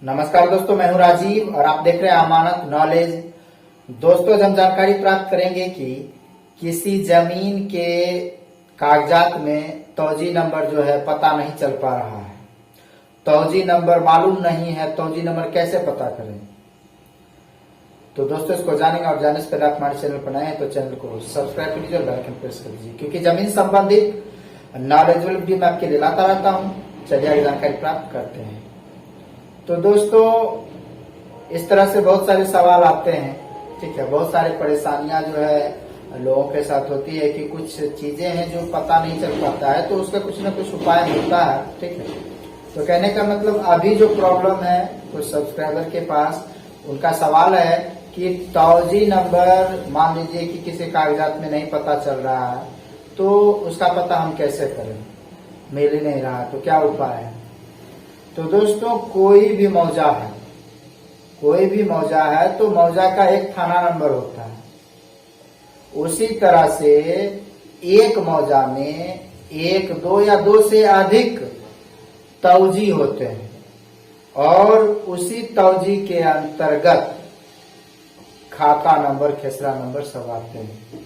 नमस्कार दोस्तों, मैं हूं राजीव और आप देख रहे हैं अमानत नॉलेज। दोस्तों, आज हम जानकारी प्राप्त करेंगे कि किसी जमीन के कागजात में तौजी नंबर जो है पता नहीं चल पा रहा है। तौजी नंबर मालूम नहीं है, तौजी नंबर कैसे पता करें? तो दोस्तों, इसको जानेंगे और जानने से पहले आप हमारे चैनल पर नए हैं तो चैनल को सब्सक्राइब कर लीजिए और बेल आइकन प्रेस कर दीजिए, क्योंकि जमीन संबंधित नॉलेजेबल वीडियो मैं आपके लिए लाता रहता हूँ। चलिए आगे जानकारी प्राप्त करते हैं। तो दोस्तों, इस तरह से बहुत सारे सवाल आते हैं, ठीक है। बहुत सारी परेशानियां जो है लोगों के साथ होती है कि कुछ चीजें हैं जो पता नहीं चल पाता है, तो उसका कुछ ना कुछ उपाय होता है, ठीक है। तो कहने का मतलब अभी जो प्रॉब्लम है कुछ सब्सक्राइबर के पास, उनका सवाल है कि तौजी नंबर मान लीजिए कि किसी कागजात में नहीं पता चल रहा है, तो उसका पता हम कैसे करें? मिल ही नहीं रहा, तो क्या उपाय है? तो दोस्तों, कोई भी मौजा है तो मौजा का एक थाना नंबर होता है। उसी तरह से एक मौजा में एक, दो या दो से अधिक तौजी होते हैं और उसी तौजी के अंतर्गत खाता नंबर, खेसरा नंबर सब आते हैं,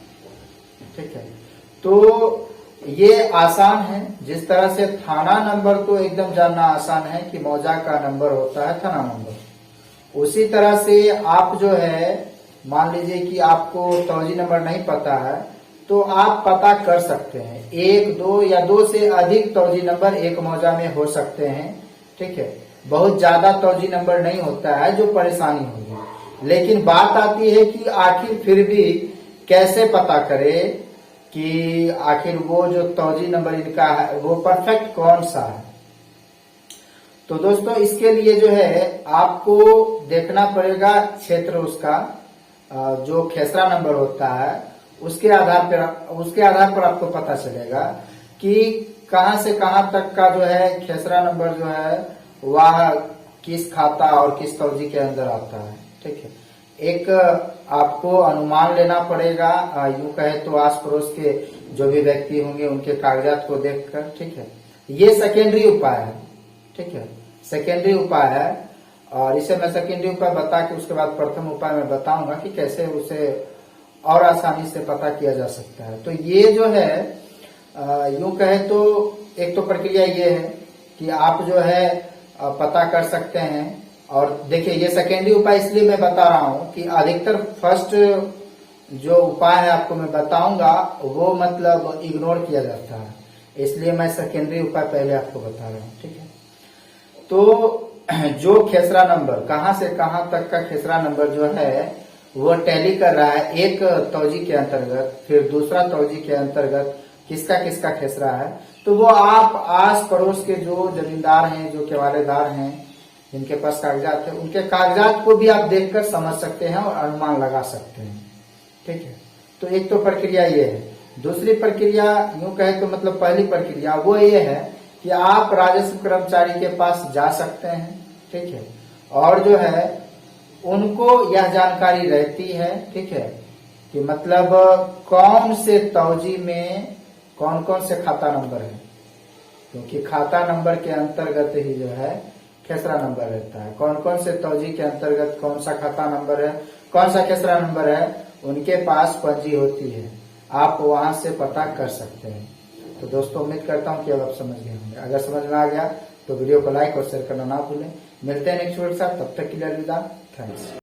ठीक है। तो ये आसान है। जिस तरह से थाना नंबर तो एकदम जानना आसान है कि मौजा का नंबर होता है थाना नंबर, उसी तरह से आप जो है मान लीजिए कि आपको तौजी नंबर नहीं पता है तो आप पता कर सकते हैं। एक, दो या दो से अधिक तौजी नंबर एक मौजा में हो सकते हैं, ठीक है। बहुत ज्यादा तौजी नंबर नहीं होता है जो परेशानी होगी, लेकिन बात आती है कि आखिर फिर भी कैसे पता करें कि आखिर वो जो तौजी नंबर इनका है वो परफेक्ट कौन सा है। तो दोस्तों, इसके लिए जो है आपको देखना पड़ेगा क्षेत्र उसका, जो खेसरा नंबर होता है उसके आधार पर आपको पता चलेगा कि कहां से कहां तक का जो है खेसरा नंबर जो है वह किस खाता और किस तौजी के अंदर आता है, ठीक है। एक आपको अनुमान लेना पड़ेगा, यूं कहे तो आस पड़ोस के जो भी व्यक्ति होंगे उनके कागजात को देखकर, ठीक है। ये सेकेंडरी उपाय है, ठीक है, सेकेंडरी उपाय है। और इसे मैं सेकेंडरी उपाय बता के उसके बाद प्रथम उपाय में बताऊंगा कि कैसे उसे और आसानी से पता किया जा सकता है। तो ये जो है यूं कहे तो एक तो प्रक्रिया ये है कि आप जो है पता कर सकते हैं। और देखिए, ये सेकेंडरी उपाय इसलिए मैं बता रहा हूं कि अधिकतर फर्स्ट जो उपाय है आपको मैं बताऊंगा वो मतलब इग्नोर किया जाता है, इसलिए मैं सेकेंडरी उपाय पहले आपको बता रहा हूं, ठीक है। तो जो खेसरा नंबर कहां से कहां तक का खेसरा नंबर जो है वो टैली कर रहा है एक तौजी के अंतर्गत, फिर दूसरा तौजी के अंतर्गत किसका किसका खेसरा है, तो वो आप आस पड़ोस के जो जमींदार हैं, जो केवालेदार हैं, जिनके पास कागजात है, उनके कागजात को भी आप देखकर समझ सकते हैं और अनुमान लगा सकते हैं, ठीक है। तो एक तो प्रक्रिया ये है। दूसरी प्रक्रिया यूं कहे तो मतलब पहली प्रक्रिया वो ये है कि आप राजस्व कर्मचारी के पास जा सकते हैं, ठीक है, और जो है उनको यह जानकारी रहती है, ठीक है, कि मतलब कौन से तौजी में कौन कौन से खाता नंबर है, क्योंकि खाता नंबर के अंतर्गत ही जो है खेसरा नंबर रहता है। कौन कौन से तौजी के अंतर्गत कौन सा खाता नंबर है, कौन सा खेसरा नंबर है, उनके पास पंजी होती है, आप वहां से पता कर सकते हैं। तो दोस्तों, उम्मीद करता हूं कि अब आप समझ गए होंगे। अगर समझ में आ गया तो वीडियो को लाइक और शेयर करना ना भूलें। मिलते हैं नेक्स्ट वीडियो के साथ, तब तक के लिए अलविदा, थैंक्स।